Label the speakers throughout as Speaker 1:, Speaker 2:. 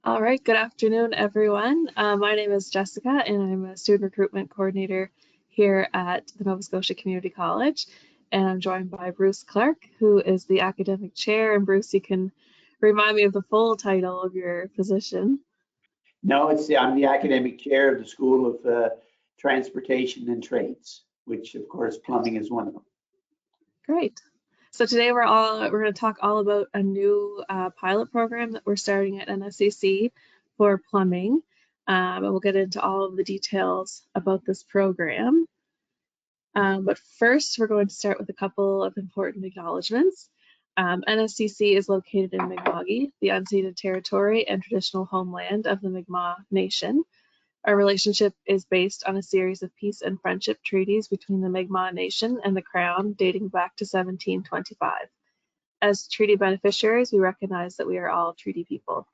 Speaker 1: All right, good afternoon, everyone. My name is Jessica, and I'm a student recruitment coordinator here at the Nova Scotia Community College. And I'm joined by Bruce Clark, who is the academic chair. And Bruce, you can remind me of the full title of your position.
Speaker 2: No, I'm the academic chair of the School of Transportation and Trades, which of course plumbing is one of them.
Speaker 1: Great. So today we're going to talk all about a new pilot program that we're starting at NSCC for plumbing, and we'll get into all of the details about this program. But first, we're going to start with a couple of important acknowledgements. NSCC is located in Mi'kmaq, the unceded territory and traditional homeland of the Mi'kmaq Nation. Our relationship is based on a series of peace and friendship treaties between the Mi'kmaq Nation and the Crown dating back to 1725. As treaty beneficiaries, we recognize that we are all treaty people.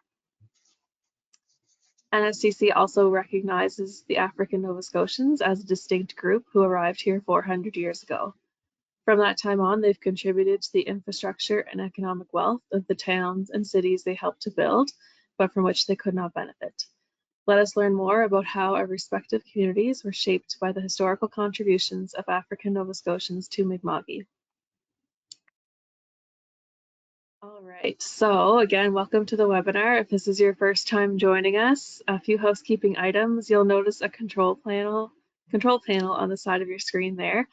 Speaker 1: NSCC also recognizes the African Nova Scotians as a distinct group who arrived here 400 years ago. From that time on, they've contributed to the infrastructure and economic wealth of the towns and cities they helped to build, but from which they could not benefit. Let us learn more about how our respective communities were shaped by the historical contributions of African Nova Scotians to Mi'kmaq. All right, so again, welcome to the webinar. If this is your first time joining us, a few housekeeping items. You'll notice a control panel on the side of your screen there.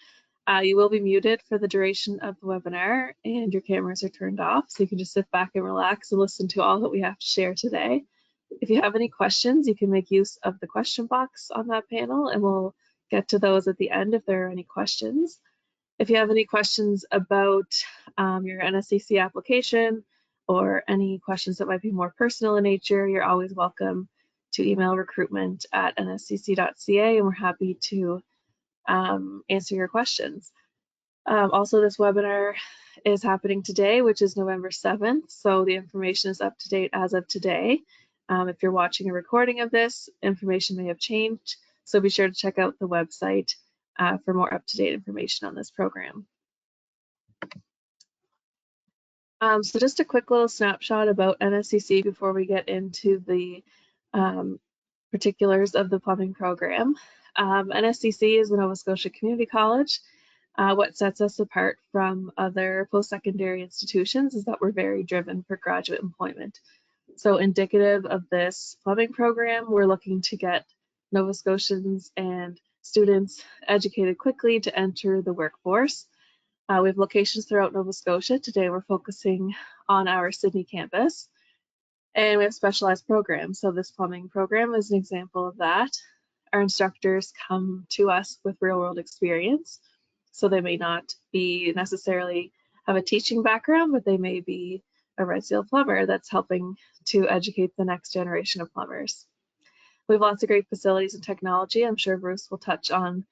Speaker 1: You will be muted for the duration of the webinar and your cameras are turned off, so you can just sit back and relax and listen to all that we have to share today. If you have any questions, you can make use of the question box on that panel and we'll get to those at the end if there are any questions. If you have any questions about your NSCC application or any questions that might be more personal in nature, you're always welcome to email recruitment@nscc.ca and we're happy to answer your questions. Also, this webinar is happening today, which is November 7th, so the information is up to date as of today. If you're watching a recording of this, information may have changed, so be sure to check out the website for more up-to-date information on this program. So just a quick little snapshot about NSCC before we get into the particulars of the plumbing program. NSCC is the Nova Scotia Community College. What sets us apart from other post-secondary institutions is that we're very driven for graduate employment. So indicative of this plumbing program, we're looking to get Nova Scotians and students educated quickly to enter the workforce. We have locations throughout Nova Scotia. Today we're focusing on our Sydney campus, and we have specialized programs. So this plumbing program is an example of that. Our instructors come to us with real-world experience, so they may not be necessarily have a teaching background, but they may be a red seal plumber that's helping to educate the next generation of plumbers. We have lots of great facilities and technology. I'm sure Bruce will touch on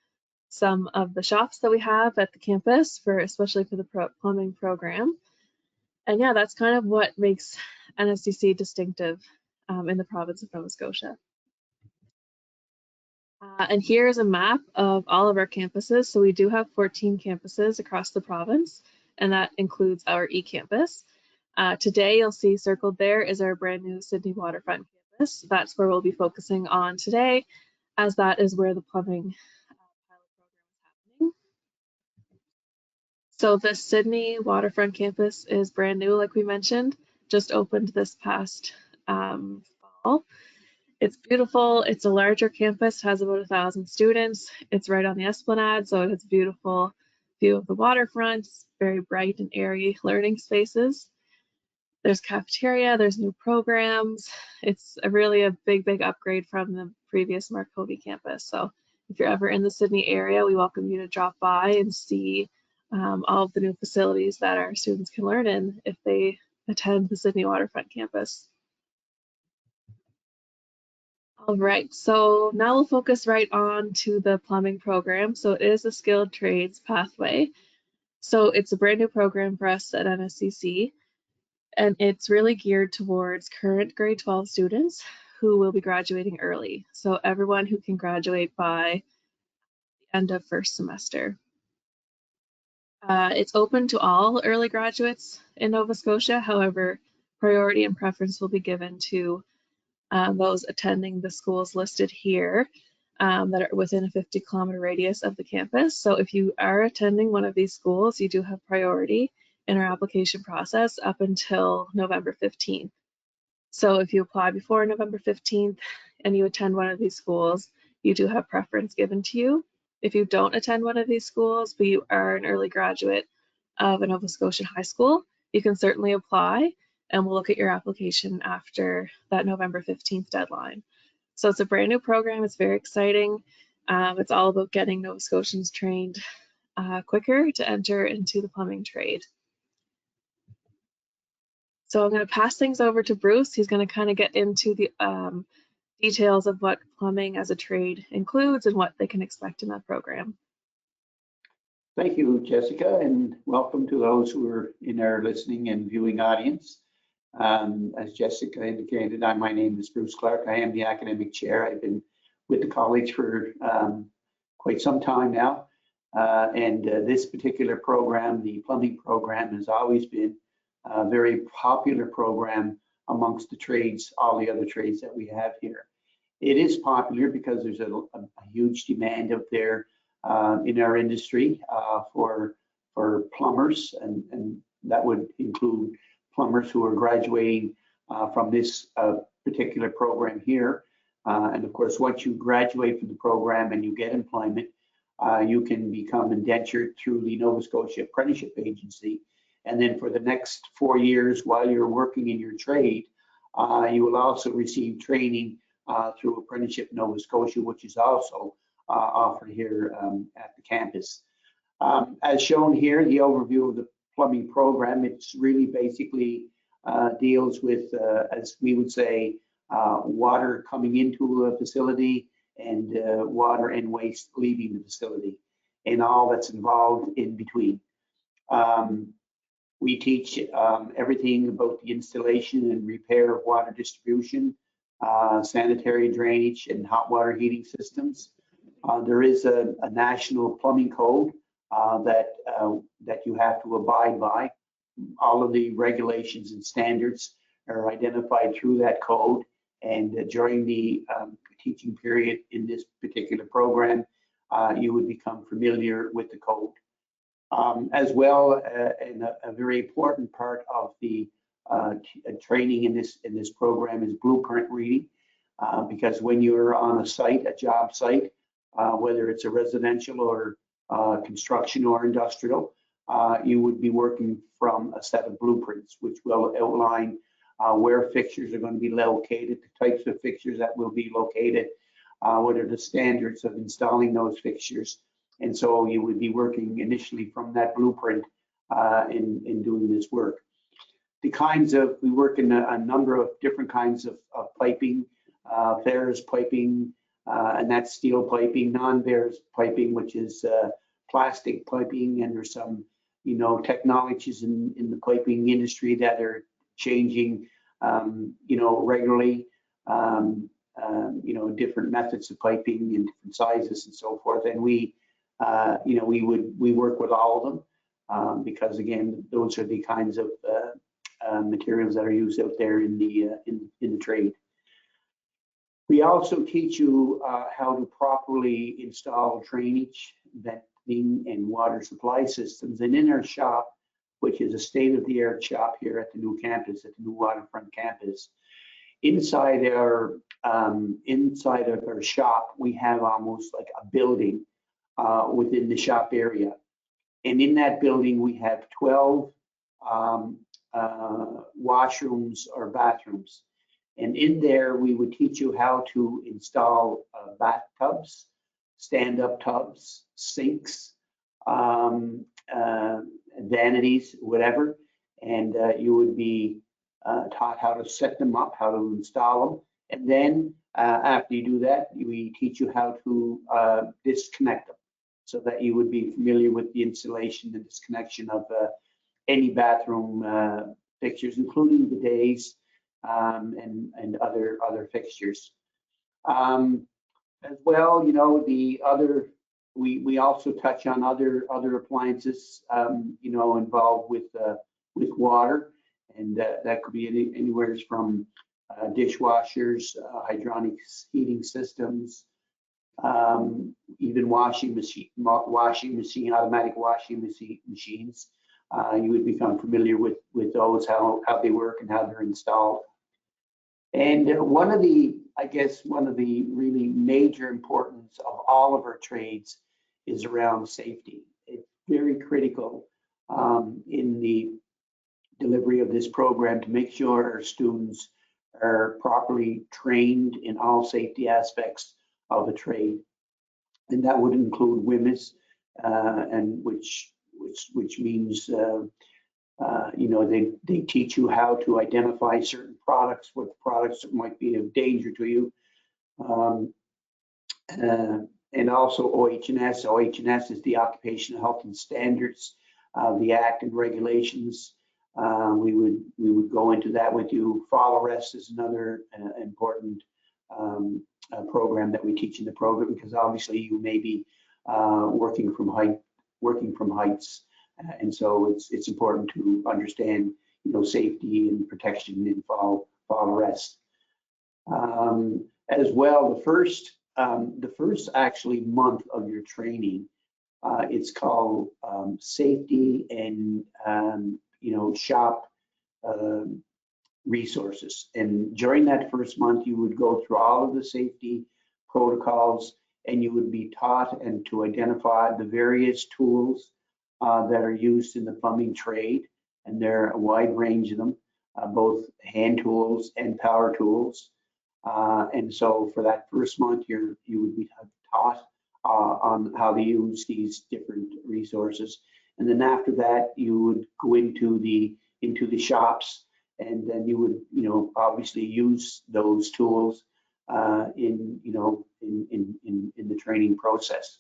Speaker 1: some of the shops that we have at the campus, especially for the plumbing program. And yeah, that's kind of what makes NSCC distinctive in the province of Nova Scotia. And here's a map of all of our campuses. So we do have 14 campuses across the province, and that includes our eCampus. Today, you'll see circled there is our brand new Sydney Waterfront campus. That's where we'll be focusing on today, as that is where the plumbing pilot program is happening. So the Sydney Waterfront campus is brand new, like we mentioned, just opened this past fall. It's beautiful. It's a larger campus, has about 1,000 students. It's right on the Esplanade, so it's a beautiful view of the waterfront, very bright and airy learning spaces. There's cafeteria, there's new programs. It's really a big upgrade from the previous Marcovy campus. So if you're ever in the Sydney area, we welcome you to drop by and see all of the new facilities that our students can learn in if they attend the Sydney Waterfront campus. All right, so now we'll focus right on to the plumbing program. So it is a skilled trades pathway. So it's a brand new program for us at NSCC, and it's really geared towards current grade 12 students who will be graduating early. So everyone who can graduate by the end of first semester. It's open to all early graduates in Nova Scotia. However, priority and preference will be given to those attending the schools listed here that are within a 50-kilometer radius of the campus. So if you are attending one of these schools, you do have priority in our application process up until November 15th. So if you apply before November 15th and you attend one of these schools, you do have preference given to you. If you don't attend one of these schools, but you are an early graduate of a Nova Scotian high school, you can certainly apply, and we'll look at your application after that November 15th deadline. So it's a brand new program. It's very exciting. It's all about getting Nova Scotians trained quicker to enter into the plumbing trade. So I'm going to pass things over to Bruce. He's going to kind of get into the details of what plumbing as a trade includes and what they can expect in that program.
Speaker 2: Thank you, Jessica, and welcome to those who are in our listening and viewing audience. As Jessica indicated, my name is Bruce Clark. I am the academic chair. I've been with the college for quite some time now. This particular program, the plumbing program, has always been a very popular program amongst the trades, all the other trades that we have here. It is popular because there's a huge demand out there in our industry for plumbers, and that would include plumbers who are graduating from this particular program here. And of course, once you graduate from the program and you get employment, you can become indentured through the Nova Scotia Apprenticeship Agency. And then for the next 4 years while you're working in your trade, you will also receive training through Apprenticeship Nova Scotia, which is also offered here at the campus. As shown here, the overview of the plumbing program, it's really basically deals with, as we would say, water coming into a facility and water and waste leaving the facility and all that's involved in between. We teach everything about the installation and repair of water distribution, sanitary drainage, and hot water heating systems. There is a national plumbing code that you have to abide by. All of the regulations and standards are identified through that code, and during the teaching period in this particular program, you would become familiar with the code. As well, and a very important part of the training in this program is blueprint reading, because when you're on a site, a job site, whether it's a residential or construction or industrial, you would be working from a set of blueprints, which will outline where fixtures are going to be located, the types of fixtures that will be located, what are the standards of installing those fixtures. And so you would be working initially from that blueprint in doing this work. We work in a number of different kinds of piping, Ferrous piping, and that's steel piping, non-Ferrous piping, which is plastic piping, and there's some, technologies in the piping industry that are changing, regularly, different methods of piping and different sizes and so forth. And we work with all of them because, again, those are the kinds of materials that are used out there in the trade. We also teach you how to properly install drainage, venting, and water supply systems. And in our shop, which is a state-of-the-art shop here at the new campus, at the new waterfront campus, inside of our shop, we have almost like a building within the shop area. And in that building, we have 12 washrooms or bathrooms. And in there, we would teach you how to install bathtubs, stand-up tubs, sinks, vanities, whatever. And you would be taught how to set them up, how to install them. And then after you do that, we teach you how to disconnect them so that you would be familiar with the installation and disconnection of any bathroom fixtures, including bidets and other fixtures. As well, we also touch on other appliances, involved with water, and that could be anywhere from dishwashers, hydronics heating systems, even washing machine, automatic washing machines. You would become familiar with those, how they work and how they're installed. And I guess one of the really major importance of all of our trades is around safety. It's very critical in the delivery of this program to make sure our students are properly trained in all safety aspects of a trade. And that would include WHMIS, and which means you know, they teach you how to identify certain products, what products that might be of danger to you, and also OH&S. OH&S is the Occupational Health and Standards, the Act and regulations. We would go into that with you. Fall arrest is another important program that we teach in the program, because obviously you may be working from heights, and so it's important to understand, you know, safety and protection in fall arrest. As well, the first actually month of your training, it's called safety and you know, shop resources. And during that first month, you would go through all of the safety protocols, and you would be taught and to identify the various tools that are used in the plumbing trade, and there are a wide range of them, both hand tools and power tools. And so for that first month, you would be taught on how to use these different resources. And then after that, you would go into the shops, and then you would, you know, obviously use those tools in the training process.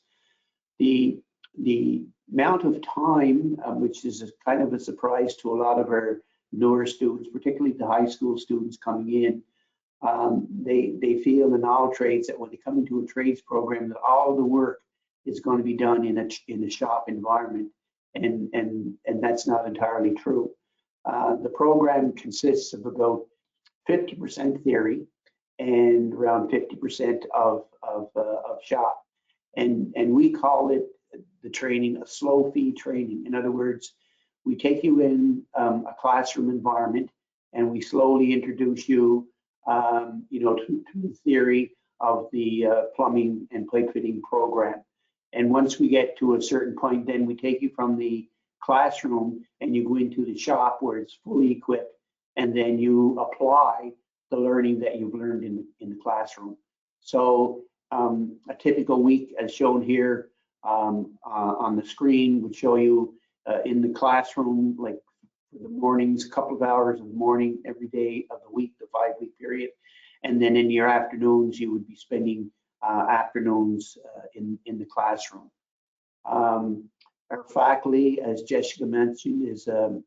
Speaker 2: The amount of time, which is kind of a surprise to a lot of our newer students, particularly the high school students coming in, they feel in all trades that when they come into a trades program, that all the work is going to be done in a shop environment, and that's not entirely true. The program consists of about 50% theory and around 50% of shop, and we call it the training a slow feed training. In other words, we take you in a classroom environment, and we slowly introduce you, you know, to the theory of the plumbing and pipe fitting program. And once we get to a certain point, then we take you from the classroom and you go into the shop where it's fully equipped, and then you apply the learning that you've learned in the classroom. So a typical week, as shown here on the screen, would show you in the classroom, like for the mornings, a couple of hours in the morning every day of the week, the 5-week period. And then in your afternoons, you would be spending afternoons in the classroom. Our faculty, as Jessica mentioned, is a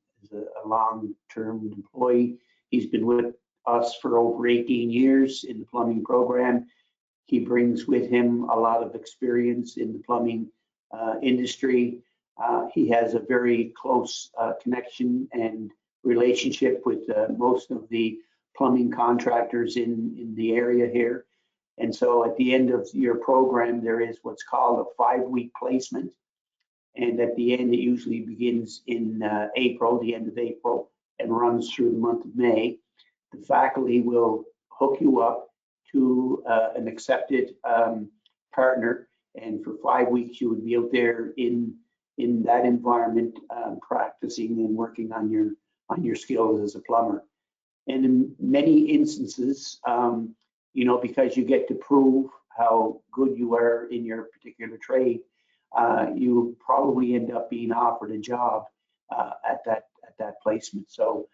Speaker 2: long-term employee. He's been with us for over 18 years in the plumbing program. He brings with him a lot of experience in the plumbing industry. He has a very close connection and relationship with most of the plumbing contractors in the area here. And so at the end of your program, there is what's called a 5-week placement. And at the end, it usually begins in April, the end of April, and runs through the month of May. The faculty will hook you up to an accepted partner, and for 5 weeks you would be out there in that environment, practicing and working on your skills as a plumber. And in many instances, you know, because you get to prove how good you are in your particular trade, you probably end up being offered a job at that placement. So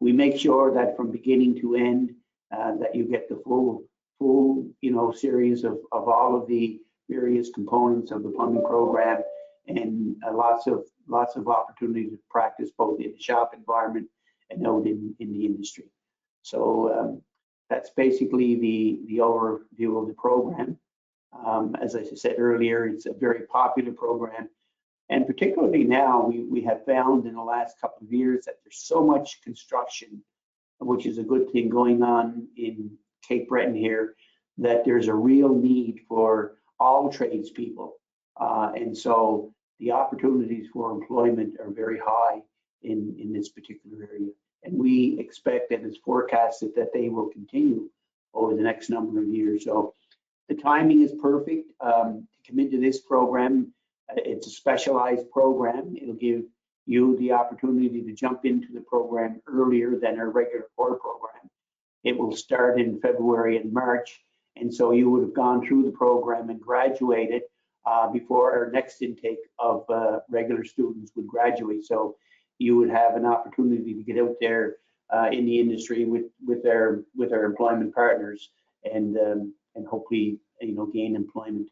Speaker 2: we make sure that from beginning to end, that you get the full you know, series of all of the various components of the plumbing program, and lots of opportunity to practice both in the shop environment and out in the industry. So that's basically the overview of the program. As I said earlier, it's a very popular program, and particularly now we have found in the last couple of years that there's so much construction which is a good thing going on in Cape Breton here, that there's a real need for all tradespeople. And so the opportunities for employment are very high in this particular area. And we expect and it's forecasted that they will continue over the next number of years. So the timing is perfect to come into this program. It's a specialized program. It'll give you the opportunity to jump into the program earlier than our regular core program. It will start in February and March. And so you would have gone through the program and graduated before our next intake of regular students would graduate. So you would have an opportunity to get out there in the industry with our employment partners and hopefully gain employment.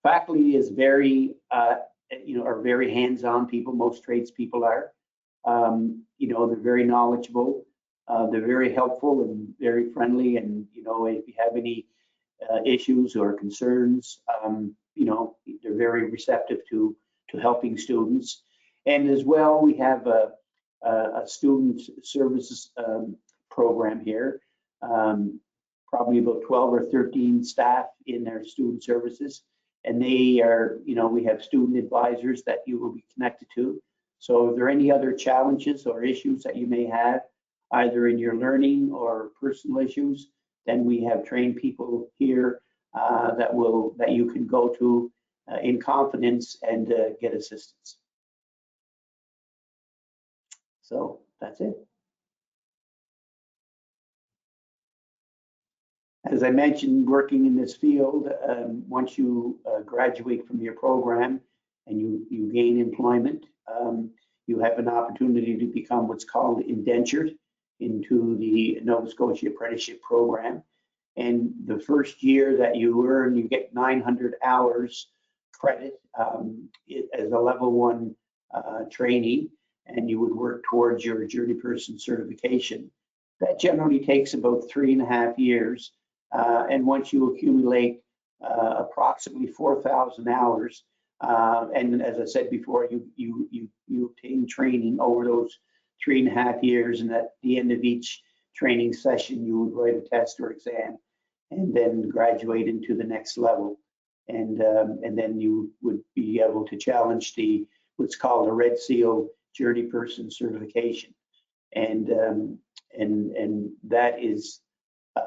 Speaker 2: Faculty is very are very hands-on people. Most tradespeople are. They're very knowledgeable. They're very helpful and very friendly. And if you have any issues or concerns, they're very receptive to helping students. And as well, we have a student services program here. Probably about 12 or 13 staff in their student services. And they are, we have student advisors that you will be connected to. So if there are any other challenges or issues that you may have, either in your learning or personal issues, then we have trained people here that you can go to in confidence and get assistance. So that's it. As I mentioned, working in this field, once you graduate from your program and you gain employment, you have an opportunity to become what's called indentured into the Nova Scotia Apprenticeship Program. And the first year that you earn, you get 900 hours credit as a level 1 trainee, and you would work towards your journeyperson certification. That generally takes about 3.5 years. And once you accumulate approximately 4,000 hours, and as I said before, you obtain training over those 3.5 years, and at the end of each training session, you would write a test or exam, and then graduate into the next level, and then you would be able to challenge what's called a Red Seal Journeyperson certification, and that is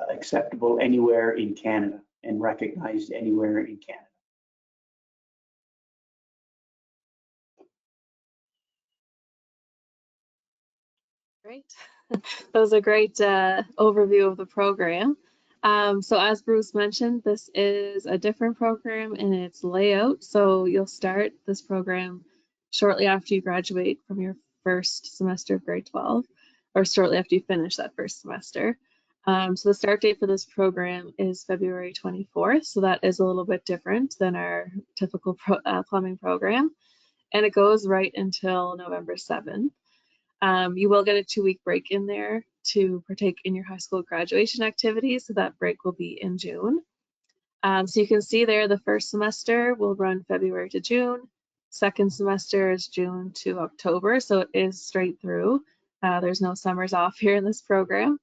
Speaker 2: acceptable anywhere in Canada and recognized anywhere in Canada.
Speaker 1: Great. That was a great overview of the program. So as Bruce mentioned, this is a different program in its layout. So you'll start this program shortly after you graduate from your first semester of grade 12, or shortly after you finish that first semester. So the start date for this program is February 24th. So that is a little bit different than our typical plumbing program. And it goes right until November 7th. You will get a 2-week break in there to partake in your high school graduation activities. So that break will be in June. So you can see there the first semester will run February to June. Second semester is June to October. So it is straight through. There's no summers off here in this program.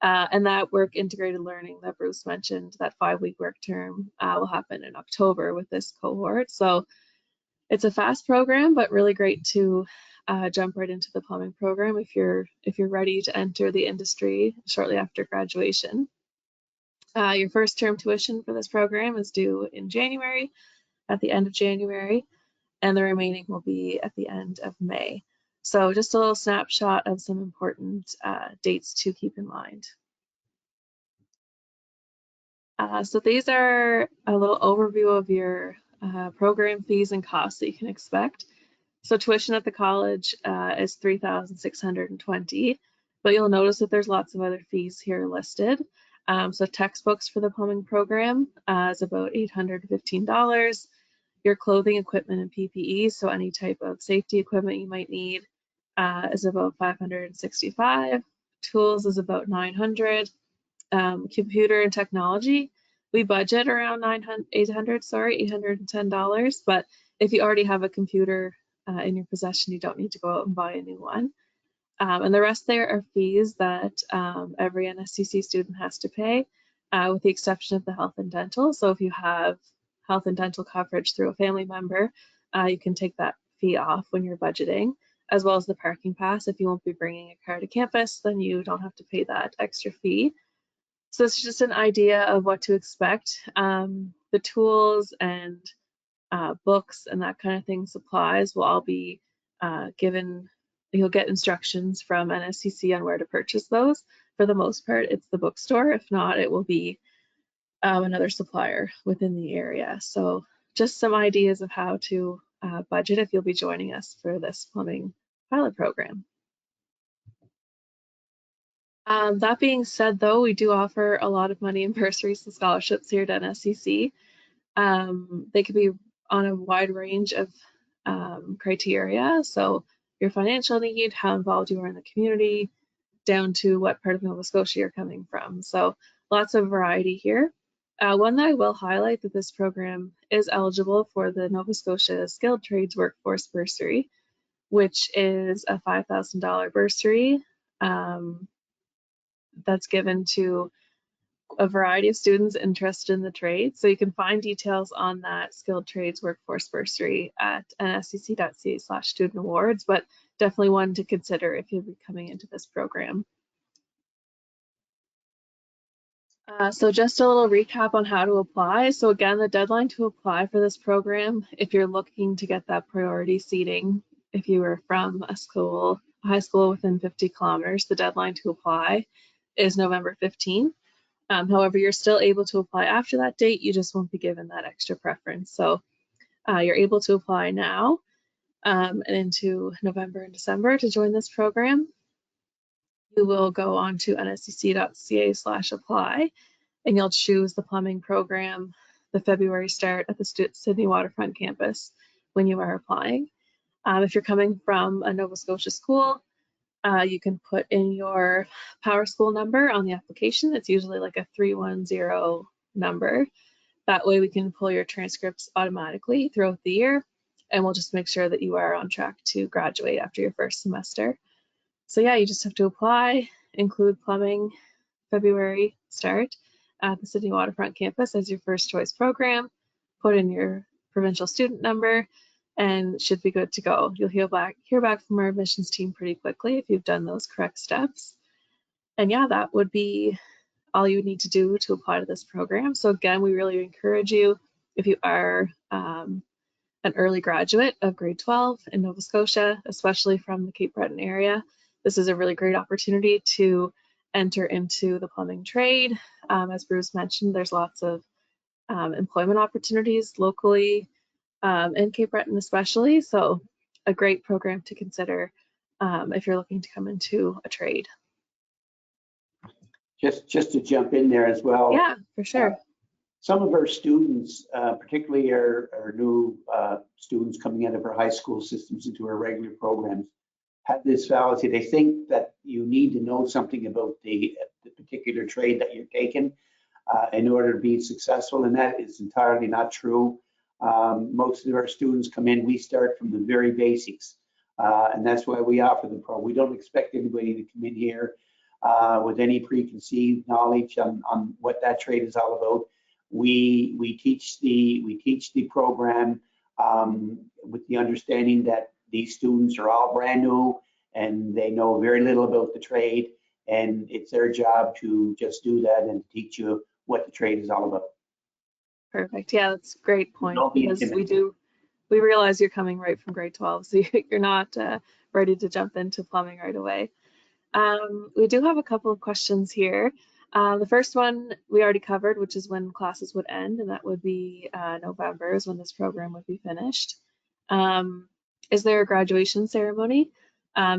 Speaker 1: And that work integrated learning that Bruce mentioned, that 5-week work term will happen in October with this cohort. So it's a fast program, but really great to jump right into the plumbing program if you're ready to enter the industry shortly after graduation. Your first term tuition for this program is due in January, at the end of January, and the remaining will be at the end of May. So just a little snapshot of some important dates to keep in mind. So these are a little overview of your program fees and costs that you can expect. So tuition at the college is $3,620, but you'll notice that there's lots of other fees here listed. So textbooks for the plumbing program is about $815. Your clothing, equipment, and PPE, so any type of safety equipment you might need, is about $565. Tools is about $900. Computer and technology, we budget around $810, but if you already have a computer in your possession, you don't need to go out and buy a new one. And the rest there are fees that every NSCC student has to pay, with the exception of the health and dental. So if you have health and dental coverage through a family member, you can take that fee off when you're budgeting, as well as the parking pass. If you won't be bringing a car to campus, then you don't have to pay that extra fee. So it's just an idea of what to expect. The tools and books and that kind of thing, supplies will all be given. You'll get instructions from NSCC on where to purchase those. For the most part, it's the bookstore. If not, it will be another supplier within the area. So just some ideas of how to budget if you'll be joining us for this plumbing pilot program. That being said, though, we do offer a lot of money in bursaries and scholarships here at NSCC. They could be on a wide range of criteria. So your financial need, how involved you are in the community, down to what part of Nova Scotia you're coming from. So lots of variety here. One that I will highlight, that this program is eligible for the Nova Scotia Skilled Trades Workforce Bursary, which is a $5,000 bursary that's given to a variety of students interested in the trade. So you can find details on that Skilled Trades Workforce Bursary at nscc.ca/student awards, but definitely one to consider if you'll be coming into this program. So just a little recap on how to apply. So again, the deadline to apply for this program, if you're looking to get that priority seating, if you were from a high school within 50 kilometers, the deadline to apply is November 15th. However, you're still able to apply after that date, you just won't be given that extra preference. So you're able to apply now and into November and December to join this program. You will go on to nscc.ca/apply and you'll choose the plumbing program, the February start at the Sydney Waterfront campus when you are applying. If you're coming from a Nova Scotia school, you can put in your Power School number on the application. It's usually like a 310 number. That way we can pull your transcripts automatically throughout the year, and we'll just make sure that you are on track to graduate after your first semester. So yeah, you just have to apply, include plumbing February start at the Sydney Waterfront campus as your first choice program, put in your provincial student number, and should be good to go. You'll hear back from our admissions team pretty quickly if you've done those correct steps. And yeah, that would be all you need to do to apply to this program. So again, we really encourage you, if you are an early graduate of grade 12 in Nova Scotia, especially from the Cape Breton area, this is a really great opportunity to enter into the plumbing trade. As Bruce mentioned, there's lots of employment opportunities locally in Cape Breton especially, so a great program to consider if you're looking to come into a trade.
Speaker 2: Just to jump in there as well.
Speaker 1: Yeah, for sure.
Speaker 2: Some of our students, particularly our new students coming out of our high school systems into our regular programs, have this fallacy. They think that you need to know something about the particular trade that you're taking in order to be successful, and that is entirely not true. Most of our students come in, we start from the very basics, and that's why we offer the pro. We don't expect anybody to come in here with any preconceived knowledge on what that trade is all about. We teach the program with the understanding that these students are all brand new and they know very little about the trade, and it's their job to just do that and teach you what the trade is all about.
Speaker 1: Perfect. Yeah, that's a great point, because we realize you're coming right from grade 12, so you're not ready to jump into plumbing right away. We do have a couple of questions here. The first one we already covered, which is when classes would end, and that would be November is when this program would be finished. Is there a graduation ceremony?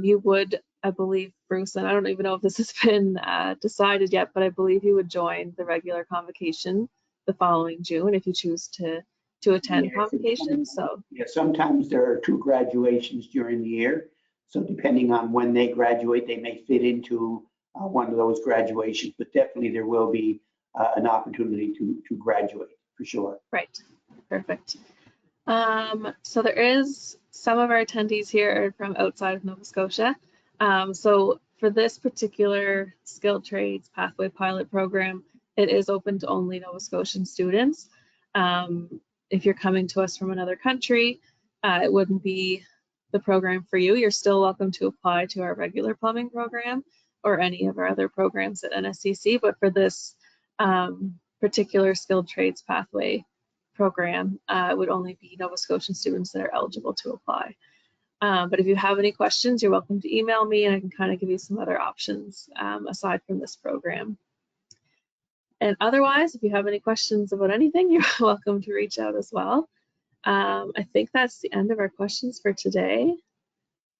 Speaker 1: You would, I believe, Bruce, and I don't even know if this has been decided yet, but I believe you would join the regular convocation the following June if you choose to attend convocation. So
Speaker 2: yeah, sometimes there are 2 graduations during the year. So depending on when they graduate, they may fit into one of those graduations, but definitely there will be an opportunity to graduate for sure.
Speaker 1: Right, perfect. So there is some of our attendees here are from outside of Nova Scotia. So for this particular skilled trades pathway pilot program, it is open to only Nova Scotian students. If you're coming to us from another country, it wouldn't be the program for you. You're still welcome to apply to our regular plumbing program or any of our other programs at NSCC, but for this particular skilled trades pathway program, it would only be Nova Scotian students that are eligible to apply. But if you have any questions, you're welcome to email me and I can kind of give you some other options aside from this program. And otherwise, if you have any questions about anything, you're welcome to reach out as well. I think that's the end of our questions for today.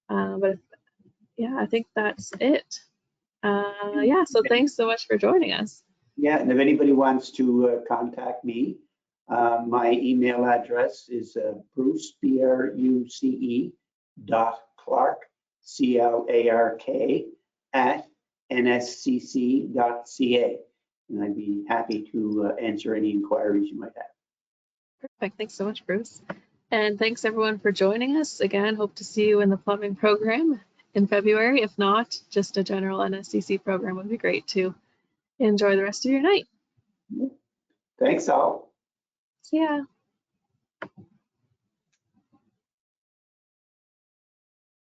Speaker 1: Yeah, I think that's it. Yeah, so thanks so much for joining us.
Speaker 2: Yeah, and if anybody wants to contact me, my email address is Bruce, BRUCE, .Clark, CLARK, at nscc.ca. And I'd be happy to answer any inquiries you might have.
Speaker 1: Perfect. Thanks so much, Bruce. And thanks everyone for joining us. Again, hope to see you in the plumbing program in February. If not, just a general NSCC program would be great too. Enjoy the rest of your night.
Speaker 2: Thanks all.
Speaker 1: See ya.